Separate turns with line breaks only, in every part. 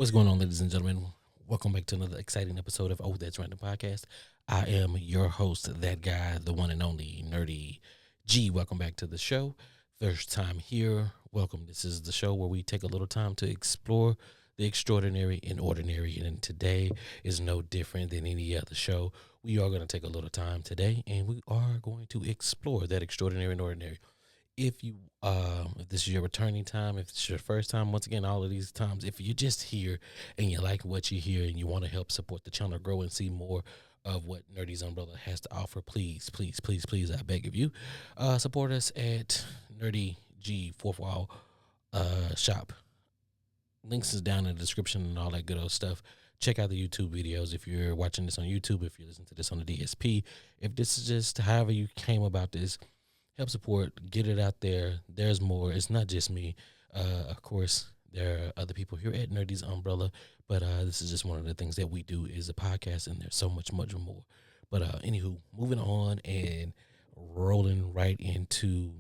What's going on, ladies and gentlemen? Welcome back to another exciting episode of Oh That's Random Podcast. I am your host, that guy, the one and only Nerdy G. Welcome back to the show. First time here, welcome. This is the show where we take a little time to explore the extraordinary and ordinary, and today is no different than any other show. We are going to take a little time today, and we are going to explore that extraordinary and ordinary. If this is your returning time, if it's your first time, once again, all of these times, if you're just here and you like what you hear and you want to help support the channel grow and see more of what Nerdy's Umbrella has to offer, please, please, please, please, I beg of you, support us at Nerdy G Fourth Wall Shop. Links is down in the description and all that good old stuff. Check out the YouTube videos if you're watching this on YouTube, if you're listening to this on the DSP, if this is just however you came about this. Help support, get it out there. There's more. It's not just me. Of course, there are other people here at Nerdy's Umbrella, but this is just one of the things that we do is a podcast, and there's so much, much more. But anywho, moving on and rolling right into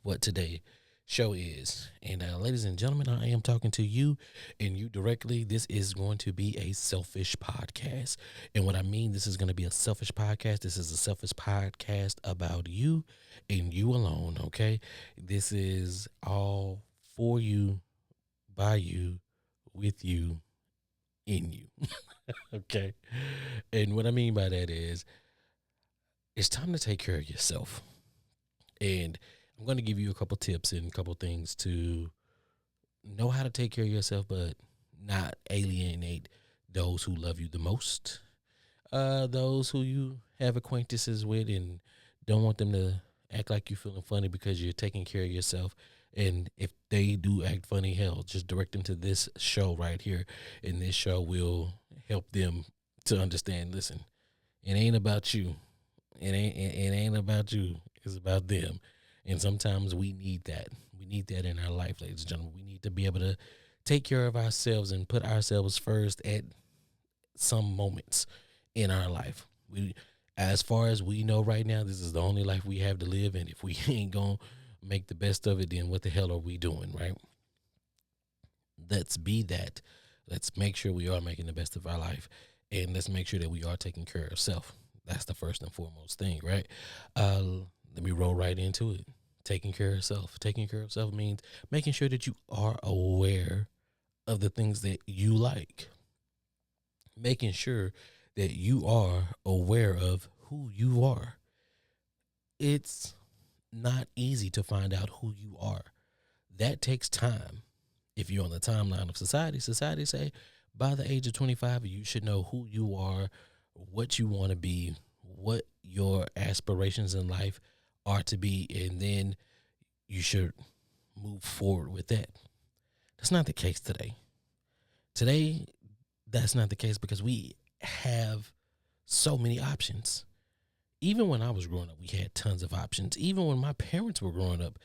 what today show is. And ladies and gentlemen, I am talking to you and you directly. This is going to be a selfish podcast. And what I mean, this is going to be a selfish podcast. This is a selfish podcast about you and you alone, okay? This is all for you, by you, with you, in you, okay? And what I mean by that is it's time to take care of yourself. And I'm going to give you a couple tips and a couple things to know how to take care of yourself, but not alienate those who love you the most, those who you have acquaintances with and don't want them to act like you're feeling funny because you're taking care of yourself. And if they do act funny, hell, just direct them to this show right here. And this show will help them to understand, listen, it ain't about you. It ain't about you. It's about them. And sometimes we need that. We need that in our life, ladies and gentlemen. We need to be able to take care of ourselves and put ourselves first at some moments in our life. As far as we know right now, this is the only life we have to live. And if we ain't going to make the best of it, then what the hell are we doing, right? Let's be that. Let's make sure we are making the best of our life. And let's make sure that we are taking care of self. That's the first and foremost thing, right? Let me roll right into it. Taking care of self. Taking care of self means making sure that you are aware of the things that you like. Making sure that you are aware of who you are. It's not easy to find out who you are. That takes time. If you're on the timeline of society say by the age of 25, you should know who you are, what you want to be, what your aspirations in life are to be, and then you should move forward with that. That's not the case today. Today, that's not the case because we have so many options. Even when I was growing up, we had tons of options. Even when my parents were growing up,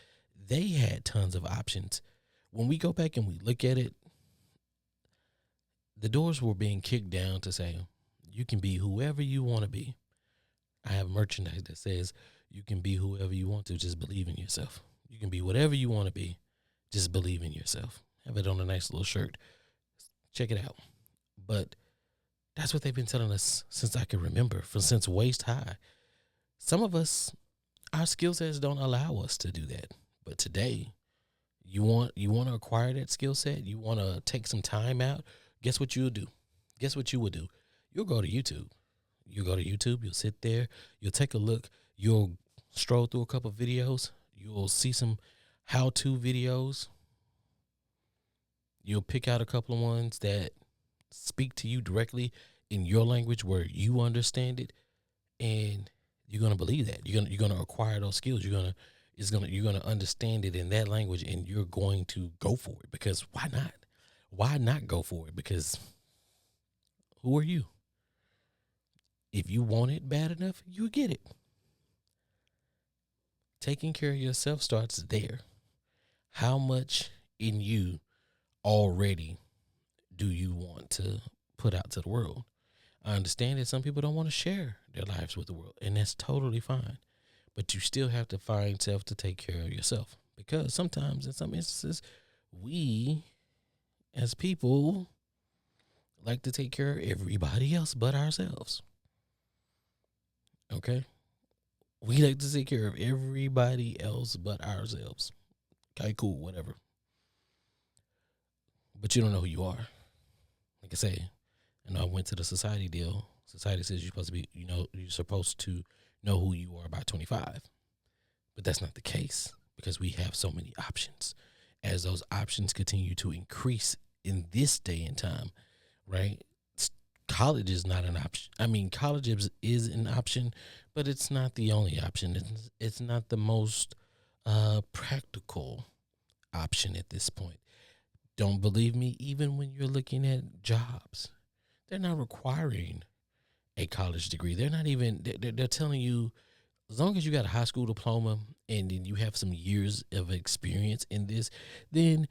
they had tons of options. When we go back and we look at it, the doors were being kicked down to say, you can be whoever you want to be. I have merchandise that says you can be whoever you want to, just believe in yourself. You can be whatever you want to be, just believe in yourself. Have it on a nice little shirt. Check it out. But that's what they've been telling us since I can remember, since waist high. Some of us, our skill sets don't allow us to do that. But today, you want to acquire that skill set, you want to take some time out, guess what you'll do? Guess what you would do? You'll go to YouTube. You'll sit there, you'll take a look, you'll stroll through a couple of videos, you'll see some how-to videos, you'll pick out a couple of ones that speak to you directly in your language where you understand it, and you're gonna believe that. You're gonna acquire those skills. You're gonna understand it in that language, and you're going to go for it because why not? Why not go for it? Because who are you? If you want it bad enough, you get it. Taking care of yourself starts there. How much in you already do you want to put out to the world? I understand that some people don't want to share their lives with the world, and that's totally fine. But you still have to find self to take care of yourself, because sometimes in some instances we as people, like to take care of everybody else but ourselves. Okay? We like to take care of everybody else but ourselves. Okay, cool, whatever. But you don't know who you are. Like I say, I went to the society deal. Society says you're supposed to be, you're supposed to know who you are by 25. But that's not the case because we have so many options. As those options continue to increase in this day and time, right? College is not an option. I mean, college is an option, but it's not the only option. It's not the most practical option at this point. Don't believe me? Even when you're looking at jobs, they're not requiring a college degree. They're not even, they're telling you, as long as you got a high school diploma and then you have some years of experience in this, then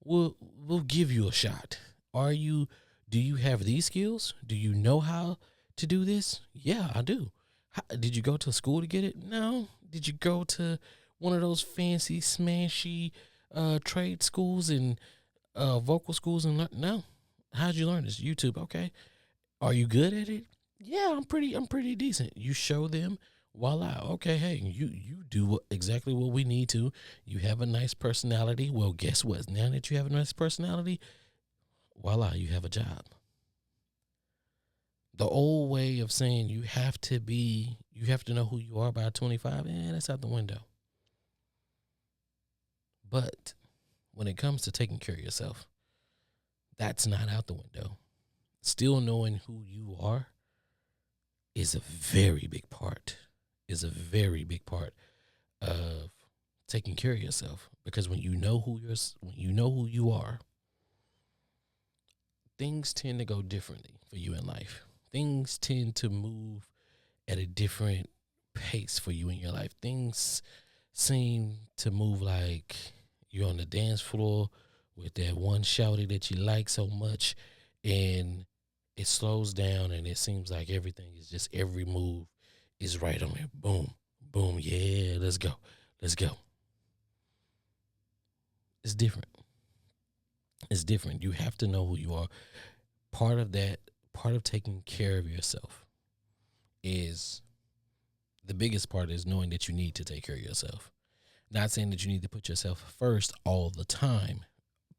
we'll give you a shot. Do you have these skills? Do you know how to do this? Yeah, I do. Did you go to school to get it? No. Did you go to one of those fancy smashy trade schools and vocal schools and learn? No. How'd you learn this? YouTube. Okay. Are you good at it? Yeah, I'm pretty decent. You show them, voila. Okay, hey, you do exactly what we need to. You have a nice personality. Well, guess what? Now that you have a nice personality, voila, you have a job. The old way of saying you have to know who you are by 25, that's out the window. But when it comes to taking care of yourself, that's not out the window. Still knowing who you are is a very big part. Is a very big part of taking care of yourself, because when you know who you are, things tend to go differently for you in life. Things tend to move at a different pace for you in your life. Things seem to move like you're on the dance floor with that one shouty that you like so much, and it slows down and it seems like everything is just, every move is right on it. Boom, boom, yeah, let's go. Let's go. It's different. It's different. You have to know who you are. Part of that, part of taking care of yourself is, the biggest part is knowing that you need to take care of yourself. Not saying that you need to put yourself first all the time,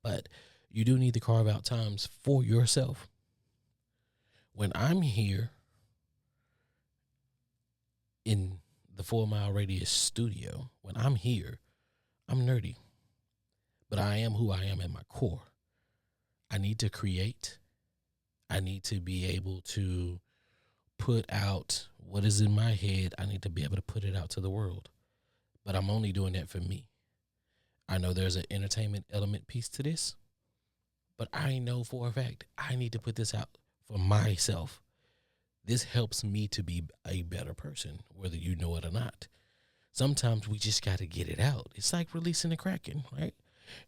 but you do need to carve out times for yourself. When I'm here in the 4 Mile Radius studio, when I'm here, I'm nerdy, but I am who I am at my core. I need to create. I need to be able to put out what is in my head. I need to be able to put it out to the world. But I'm only doing that for me. I know there's an entertainment element piece to this, but I know for a fact I need to put this out for myself. This helps me to be a better person, whether you know it or not. Sometimes we just got to get it out. It's like releasing the Kraken, right?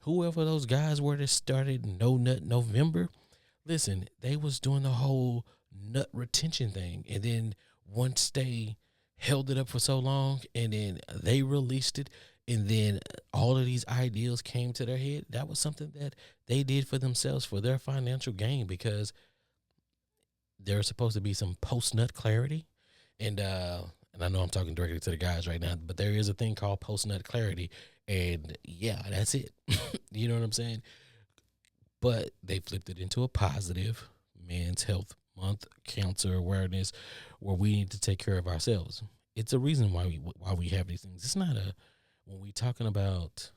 Whoever those guys were that started No Nut November, listen, they was doing the whole nut retention thing. And then once they held it up for so long and then they released it, and then all of these ideas came to their head, that was something that they did for themselves, for their financial gain, because there's supposed to be some post nut clarity. And I know I'm talking directly to the guys right now, but there is a thing called post nut clarity, and yeah, that's it. You know what I'm saying? But they flipped it into a positive Men's Health Month, cancer awareness, where we need to take care of ourselves. It's a reason why we have these things. It's not a, when we talking about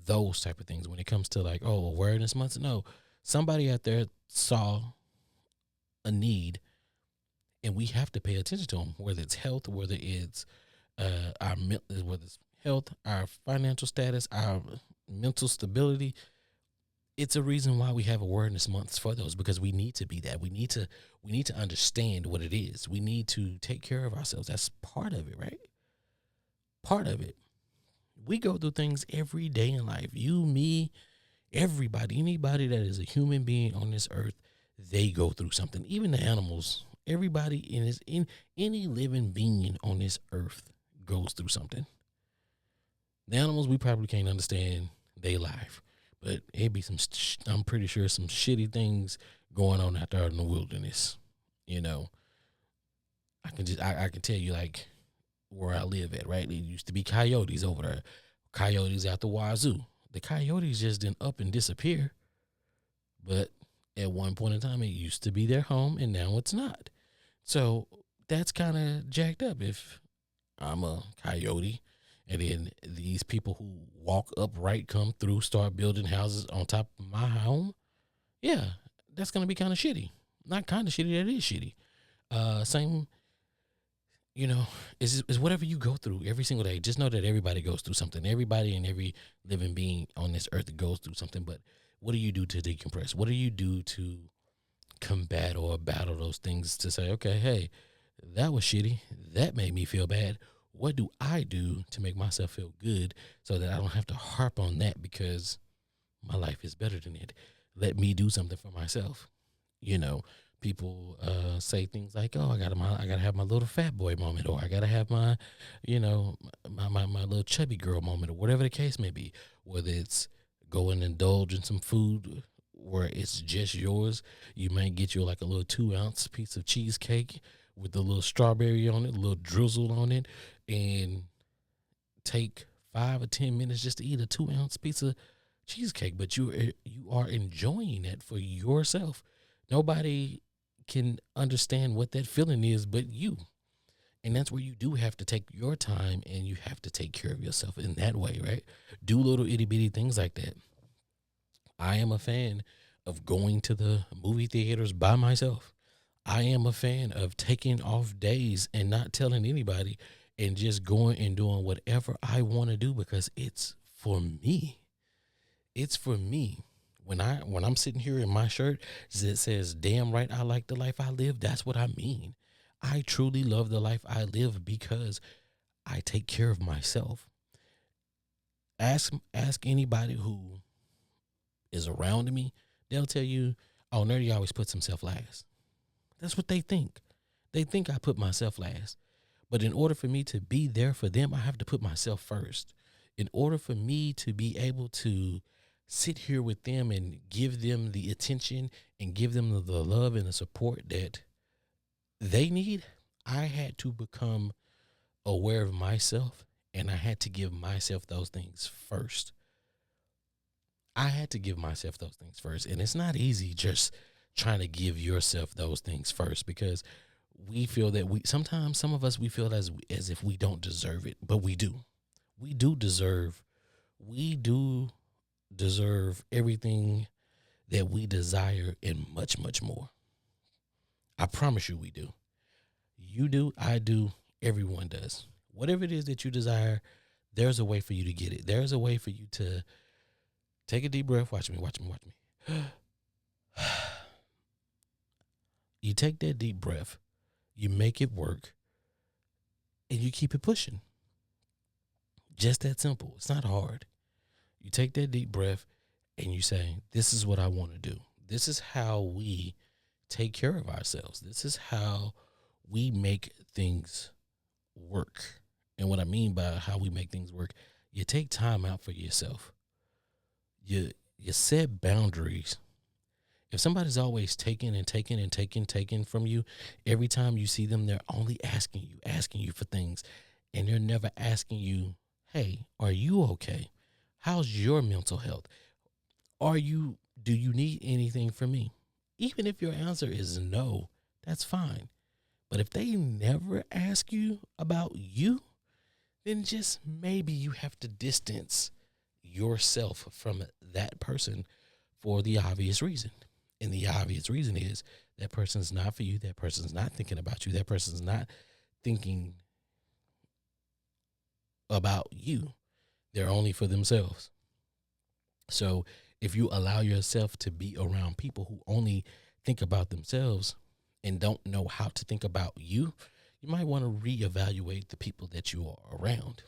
those type of things, when it comes to like, oh, awareness months, no, somebody out there saw a need, and we have to pay attention to them, whether it's health, whether it's whether it's health, our financial status, our mental stability. It's a reason why we have awareness months for those, because we need to be that. We need to understand what it is. We need to take care of ourselves. That's part of it, right? Part of it. We go through things every day in life. You, me, everybody, anybody that is a human being on this earth, they go through something. Even the animals, everybody in any living being on this earth goes through something. The animals, we probably can't understand their life, but it'd be I'm pretty sure some shitty things going on out there in the wilderness. You know, I can tell you like where I live at, right? There used to be coyotes over there, coyotes out the wazoo. The coyotes just didn't up and disappear, but at one point in time, it used to be their home, and now it's not. So that's kind of jacked up. If I'm a coyote, and then these people who walk upright come through, start building houses on top of my home, yeah, that's gonna be kind of shitty. Not kind of shitty, that is shitty. Same, you know, is whatever you go through every single day. Just know that everybody goes through something. Everybody and every living being on this earth goes through something. But what do you do to decompress? What do you do to combat or battle those things to say, okay, hey, that was shitty. That made me feel bad. What do I do to make myself feel good so that I don't have to harp on that because my life is better than it? Let me do something for myself. You know, people say things like, "Oh, I gotta have my little fat boy moment," or "I gotta have my, you know, my little chubby girl moment," or whatever the case may be. Whether it's go and indulge in some food where it's just yours, you might get you like a little 2-ounce piece of cheesecake with a little strawberry on it, a little drizzle on it, and take 5 or 10 minutes just to eat a 2-ounce piece of cheesecake. But you are enjoying that for yourself. Nobody can understand what that feeling is but you. And that's where you do have to take your time and you have to take care of yourself in that way, right? Do little itty bitty things like that. I am a fan of going to the movie theaters by myself. I am a fan of taking off days and not telling anybody and just going and doing whatever I want to do because it's for me. It's for me. When I'm sitting here in my shirt that says "damn right I like the life I live," that's what I mean. I truly love the life I live because I take care of myself. Ask anybody who is around me, they'll tell you, "Oh, Nerdy always puts himself last." That's what they think. They think I put myself last. But in order for me to be there for them, I have to put myself first. In order for me to be able to sit here with them and give them the attention and give them the love and the support that they need, I had to become aware of myself and I had to give myself those things first. I had to give myself those things first. And it's not easy just trying to give yourself those things first because we feel that sometimes some of us we feel as if we don't deserve it, but we do. We do deserve we do deserve everything that we desire and much, much more. I promise you we do. You do, I do, everyone does. Whatever it is that you desire, there's a way for you to get it. There's a way for you to take a deep breath. Watch me, watch me, watch me. You take that deep breath, you make it work, and you keep it pushing. Just that simple. It's not hard. You take that deep breath and you say, this is what I want to do. This is how we take care of ourselves. This is how we make things work. And what I mean by how we make things work, you take time out for yourself. You set boundaries. If somebody's always taking and taking and taking from you, every time you see them, they're only asking you for things. And they're never asking you, hey, are you okay? How's your mental health? Do you need anything from me? Even if your answer is no, that's fine. But if they never ask you about you, then just maybe you have to distance yourself from that person for the obvious reason. And the obvious reason is that person's not for you. That person's not thinking about you. That person's not thinking about you. They're only for themselves. So if you allow yourself to be around people who only think about themselves and don't know how to think about you, you might want to reevaluate the people that you are around.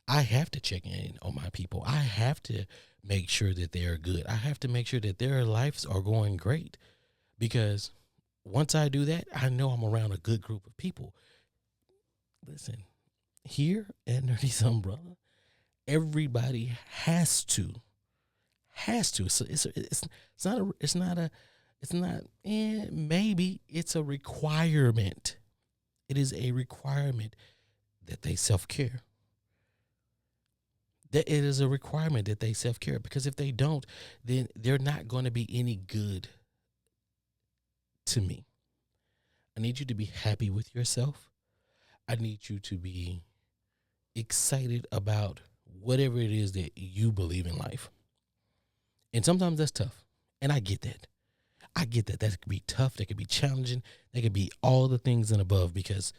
I have to check in on my people. I have to make sure that they are good. I have to make sure that their lives are going great because once I do that, I know I'm around a good group of people. Listen, here at Nerdy's Umbrella, everybody has Has to. So it's not a it's not a it's not maybe it's a requirement. It is a requirement that they self-care. That it is a requirement that they self-care, because if they don't, then they're not going to be any good to me. I need you to be happy with yourself. I need you to be excited about whatever it is that you believe in life. And sometimes that's tough. And I get that. I get that. That could be tough. That could be challenging. That could be all the things and above, because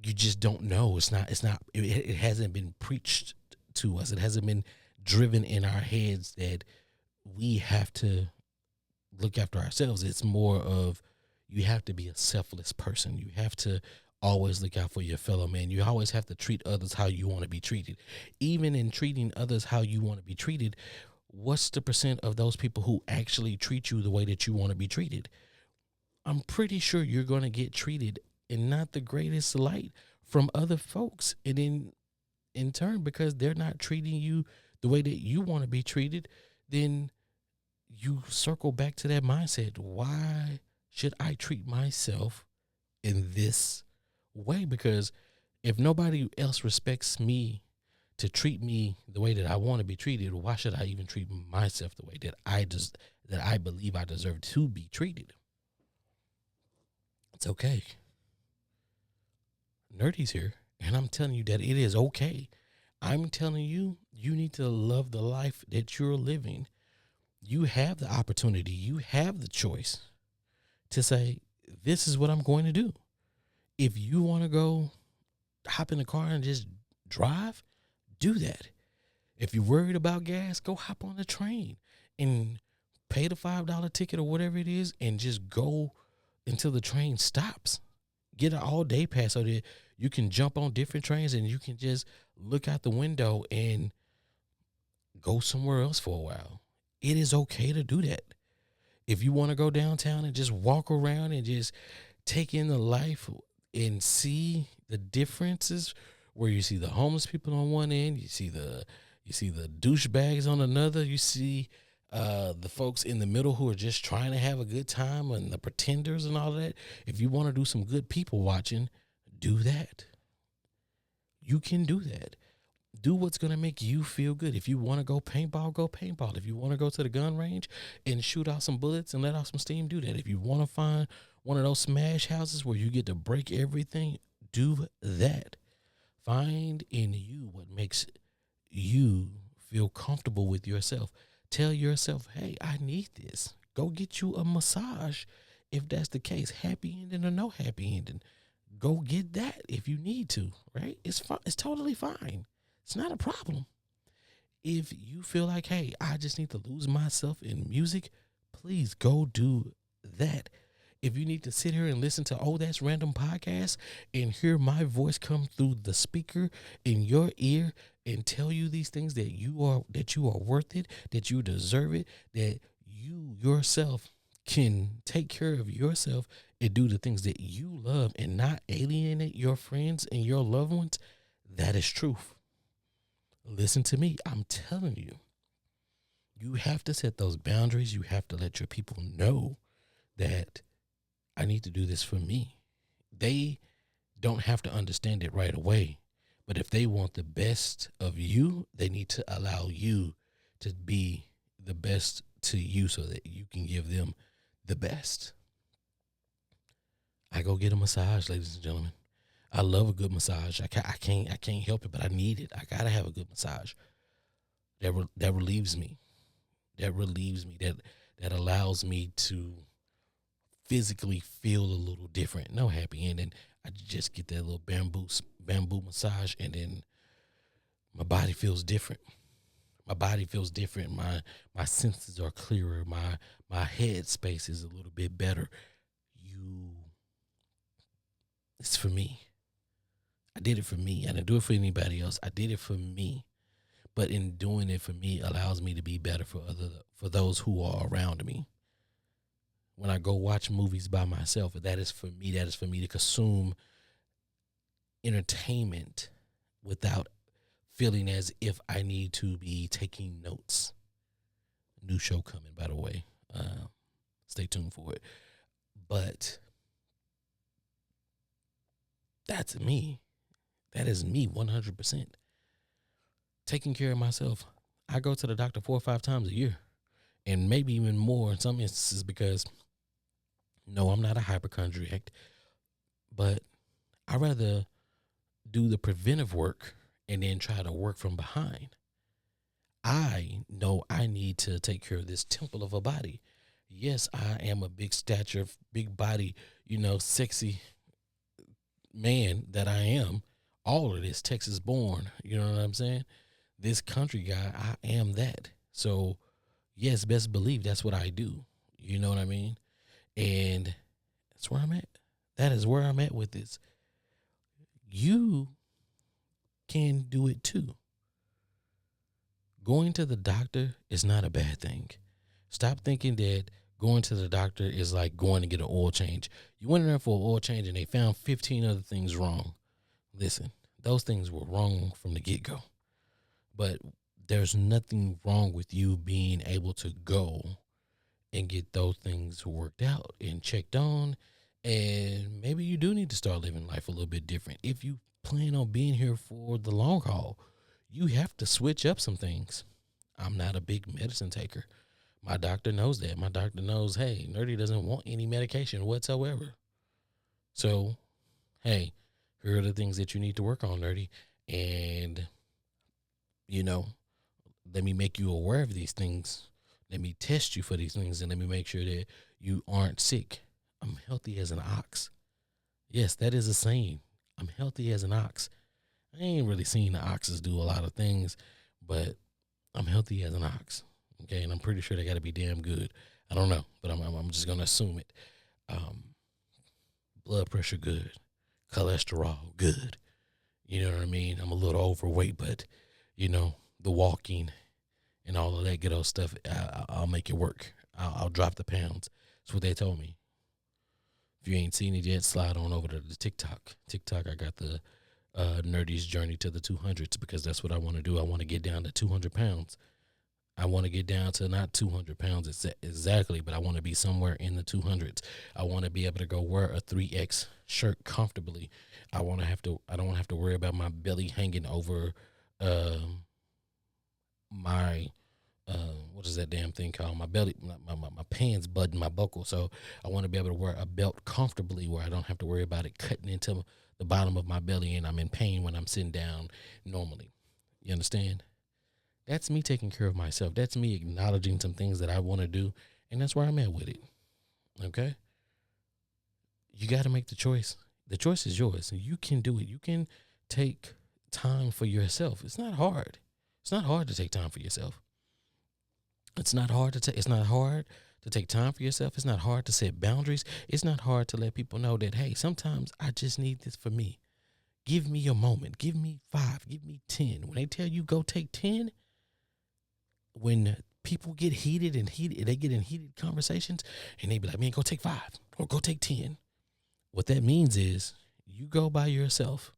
you just don't know. It hasn't been preached to us. It hasn't been driven in our heads that we have to look after ourselves. It's more of, you have to be a selfless person. You have to always look out for your fellow man. You always have to treat others how you want to be treated. Even in treating others how you want to be treated, what's the percent of those people who actually treat you the way that you want to be treated? I'm pretty sure you're going to get treated in not the greatest light from other folks. And in turn, because they're not treating you the way that you want to be treated, then you circle back to that mindset. Why should I treat myself in this way? Because if nobody else respects me to treat me the way that I want to be treated, why should I even treat myself the way that I believe I deserve to be treated? It's okay. Nerdy's here, and I'm telling you that it is okay. I'm telling you, you need to love the life that you're living. You have the opportunity, you have the choice to say, this is what I'm going to do. If you want to go hop in the car and just drive, do that. If you're worried about gas, go hop on the train and pay the $5 ticket or whatever it is and just go until the train stops. Get an all-day pass so that you can jump on different trains and you can just look out the window and go somewhere else for a while. It is okay to do that. If you want to go downtown and just walk around and just take in the life and see the differences, where you see the homeless people on one end, you see the douchebags on another, you see the folks in the middle who are just trying to have a good time, and the pretenders and all of that. If you want to do some good people watching, do that. You can do that. Do what's going to make you feel good. If you want to go paintball, go paintball. If you want to go to the gun range and shoot out some bullets and let off some steam, do that. If you want to find one of those smash houses where you get to break everything, do that. Find in you what makes you feel comfortable with yourself. Tell yourself, hey, I need this. Go get you a massage if that's the case. Happy ending or no happy ending. Go get that if you need to, right? It's fine. It's totally fine. It's not a problem. If you feel like, hey, I just need to lose myself in music, please go do that. If you need to sit here and listen to That's Random podcast and hear my voice come through the speaker in your ear and tell you these things, that you are worth it, that you deserve it, that you yourself can take care of yourself and do the things that you love and not alienate your friends and your loved ones, that is truth. Listen to me. I'm telling you, you have to set those boundaries. You have to let your people know that I need to do this for me. They don't have to understand it right away, but if they want the best of you, they need to allow you to be the best to you so that you can give them the best. I go get a massage, ladies and gentlemen. I love a good massage. I can't help it, but I need it. I gotta have a good massage. That relieves me. That relieves me. That allows me to physically feel a little different. No happy ending. I just get that little bamboo massage, and then my body feels different. My body feels different. My senses are clearer. My head space is a little bit better. It's for me. I did it for me. I didn't do it for anybody else. I did it for me. But in doing it for me allows me to be better for those who are around me. When I go watch movies by myself, that is for me. That is for me to consume entertainment without feeling as if I need to be taking notes. New show coming, by the way. Stay tuned for it. But that's me. That is me 100%. Taking care of myself. I go to the doctor 4 or 5 times a year, and maybe even more in some instances, because no, I'm not a hypochondriac, but I rather do the preventive work and then try to work from behind. I know I need to take care of this temple of a body. Yes, I am a big stature, big body, sexy man that I am. All of this Texas born, you know what I'm saying? This country guy, I am that. So, yes, best believe that's what I do. You know what I mean? And that's where I'm at. That is where I'm at with this. You can do it too. Going to the doctor is not a bad thing. Stop thinking that going to the doctor is like going to get an oil change. You went in there for an oil change and they found 15 other things wrong. Listen, those things were wrong from the get-go. But there's nothing wrong with you being able to go and get those things worked out and checked on. And maybe you do need to start living life a little bit different. If you plan on being here for the long haul, you have to switch up some things. I'm not a big medicine taker. My doctor knows that. My doctor knows, hey, Nerdy doesn't want any medication whatsoever. So, hey, here are the things that you need to work on, Nerdy. And, let me make you aware of these things. Let me test you for these things, and let me make sure that you aren't sick. I'm healthy as an ox. Yes, that is a saying. I'm healthy as an ox. I ain't really seen the oxes do a lot of things, but I'm healthy as an ox. Okay, and I'm pretty sure they got to be damn good. I don't know, but I'm just gonna assume it. Blood pressure good, cholesterol good. You know what I mean? I'm a little overweight, but the walking and all of that good old stuff, I'll make it work. I'll drop the pounds. That's what they told me. If you ain't seen it yet, slide on over to the TikTok. I got the Nerdy's Journey to the 200s, because that's what I want to do. I want to get down to 200 pounds. I want to get down to not 200 pounds exactly, but I want to be somewhere in the 200s. I want to be able to go wear a 3X shirt comfortably. I don't have to worry about my belly hanging over my what is that damn thing called? My belly, my pants button, my buckle. So I want to be able to wear a belt comfortably where I don't have to worry about it cutting into the bottom of my belly and I'm in pain when I'm sitting down normally. You understand? That's me taking care of myself. That's me acknowledging some things that I want to do, and that's where I'm at with it. Okay? You got to make the choice. The choice is yours. You can do it. You can take time for yourself. It's not hard. It's not hard to take time for yourself. It's not hard to take time for yourself. It's not hard to set boundaries. It's not hard to let people know that, hey, sometimes I just need this for me. Give me a moment. Give me 5. Give me 10. When they tell you go take 10, when people get heated, they get in heated conversations and they be like, man, go take 5 or go take 10. What that means is you go by yourself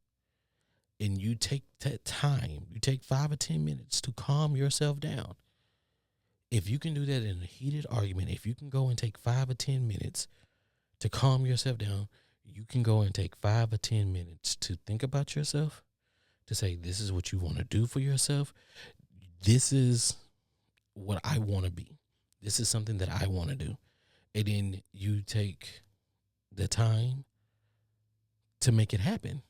and you take that time. You take 5 or 10 minutes to calm yourself down. If you can do that in a heated argument, if you can go and take 5 or 10 minutes to calm yourself down, you can go and take 5 or 10 minutes to think about yourself, to say, this is what you want to do for yourself. This is what I want to be. This is something that I want to do. And then you take the time to make it happen.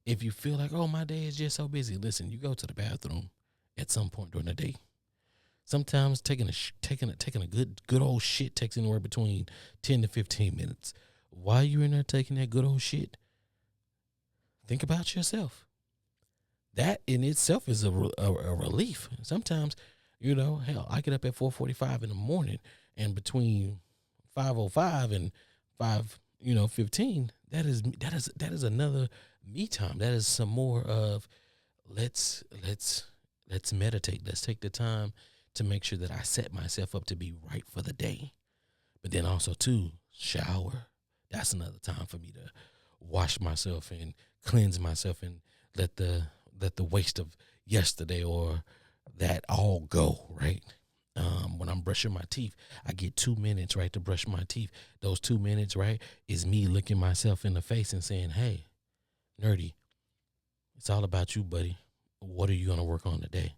If you feel like, oh, my day is just so busy, listen, you go to the bathroom at some point during the day. Sometimes taking a good old shit takes anywhere between 10 to 15 minutes. While you're in there taking that good old shit, think about yourself. That in itself is a relief. Sometimes, hell, I get up at 4:45 in the morning, and between 5:05 and 5:15, that is another me time. That is some more of let's meditate. Let's take the time to make sure that I set myself up to be right for the day. But then also too, shower. That's another time for me to wash myself and cleanse myself and let the let the waste of yesterday or that all go, right? When I'm brushing my teeth, I get 2 minutes, right, to brush my teeth. Those 2 minutes, right, is me looking myself in the face and saying, hey, nerdy, it's all about you, buddy. What are you going to work on today?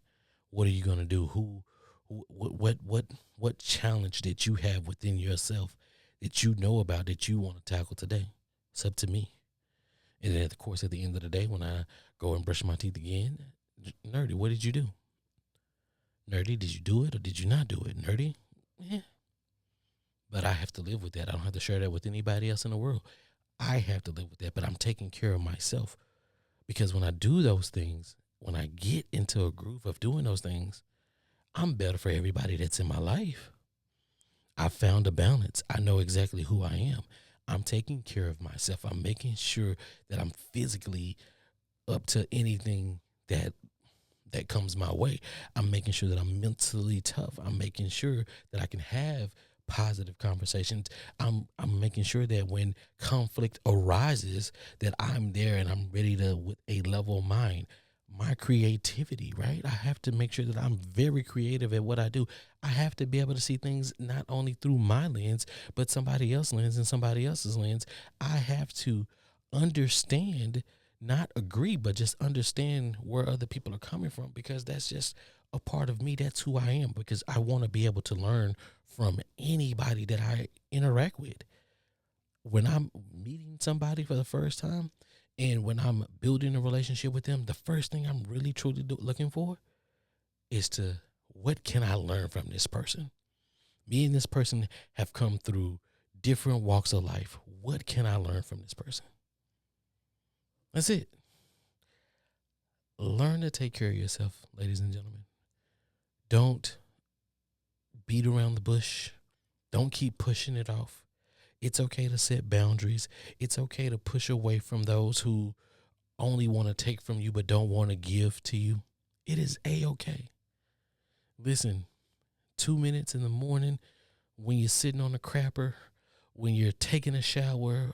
What are you going to do? What challenge that you have within yourself that you know about that you want to tackle today? It's up to me. And then, of course, at the end of the day, when I go and brush my teeth again, nerdy, what did you do? Nerdy, did you do it or did you not do it? Nerdy, yeah. But I have to live with that. I don't have to share that with anybody else in the world. I have to live with that, but I'm taking care of myself because when I do those things, when I get into a groove of doing those things, I'm better for everybody that's in my life. I found a balance. I know exactly who I am. I'm taking care of myself. I'm making sure that I'm physically up to anything that comes my way. I'm making sure that I'm mentally tough. I'm making sure that I can have positive conversations. I'm making sure that when conflict arises, that I'm there and I'm ready to with a level mind. My creativity, right? I have to make sure that I'm very creative at what I do. I have to be able to see things not only through my lens, but somebody else's lens and somebody else's lens. I have to understand, not agree, but just understand where other people are coming from because that's just a part of me. That's who I am because I want to be able to learn from anybody that I interact with. When I'm meeting somebody for the first time and when I'm building a relationship with them, the first thing I'm really truly looking for is to what can I learn from this person? Me and this person have come through different walks of life. What can I learn from this person? That's it. Learn to take care of yourself, ladies and gentlemen. Don't beat around the bush. Don't keep pushing it off. It's okay to set boundaries. It's okay to push away from those who only want to take from you but don't want to give to you. It is A-okay. Listen, 2 minutes in the morning when you're sitting on the crapper, when you're taking a shower,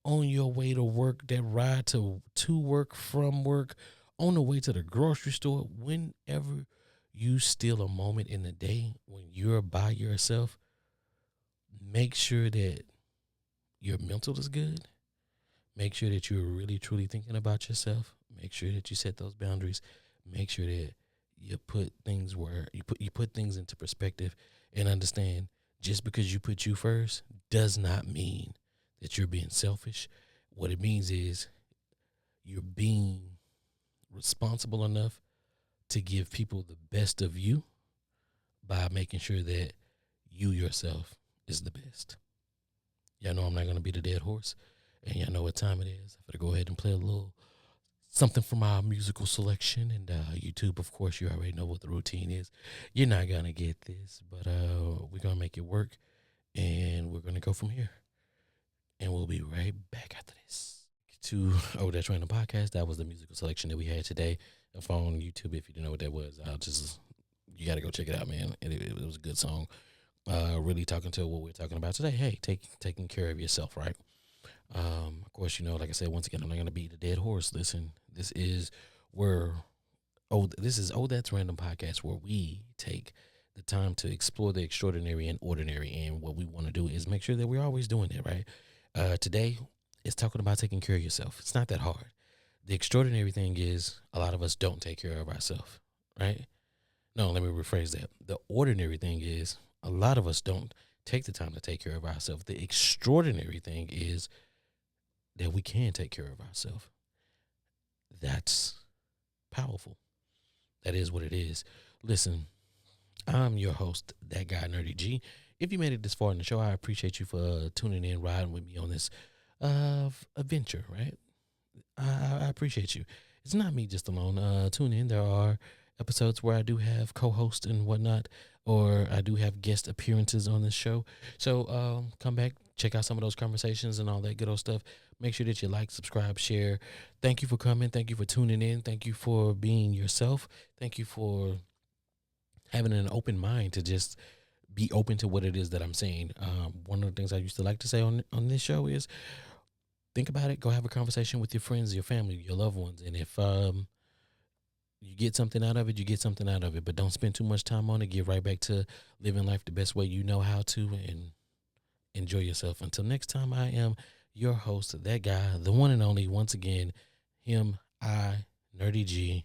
on your way to work, that ride to work, from work, on the way to the grocery store, whenever you steal a moment in the day when you're by yourself, make sure that your mental is good. Make sure that you're really, truly thinking about yourself. Make sure that you set those boundaries. Make sure that you put things where you put things into perspective and understand just because you put you first does not mean that you're being selfish. What it means is you're being responsible enough to give people the best of you by making sure that you yourself is the best. Y'all know I'm not going to be the dead horse, and y'all know what time it is. I'm going to go ahead and play a little something from our musical selection. And YouTube, of course, you already know what the routine is. You're not going to get this, but we're going to make it work, and we're going to go from here. And we'll be right back after this. To That's Random Podcast. That was the musical selection that we had today. If on YouTube, if you didn't know what that was, you got to go check it out, man. It was a good song. Really talking to what we're talking about today. Hey, taking care of yourself, right? Of course, like I said, once again, I'm not going to beat the dead horse. Listen, this is That's Random Podcast, where we take the time to explore the extraordinary and ordinary. And what we want to do is make sure that we're always doing it, right? Today is talking about taking care of yourself. It's not that hard. The extraordinary thing is a lot of us don't take care of ourselves, right? No, let me rephrase that. The ordinary thing is a lot of us don't take the time to take care of ourselves. The extraordinary thing is that we can take care of ourselves. That's powerful. That is what it is. Listen, I'm your host, that guy, Nerdy G. If you made it this far in the show, I appreciate you for tuning in, riding with me on this adventure, right? I appreciate you. It's not me just alone. Tune in. There are episodes where I do have co-hosts and whatnot, or I do have guest appearances on this show. So come back, check out some of those conversations and all that good old stuff. Make sure that you like, subscribe, share. Thank you for coming. Thank you for tuning in. Thank you for being yourself. Thank you for having an open mind to just be open to what it is that I'm saying. One of the things I used to like to say on this show is think about it. Go have a conversation with your friends, your family, your loved ones. And if You get something out of it, you get something out of it. But don't spend too much time on it. Get right back to living life the best way you know how to, and enjoy yourself. Until next time, I am your host, that guy, the one and only, once again, him, I, Nerdy G.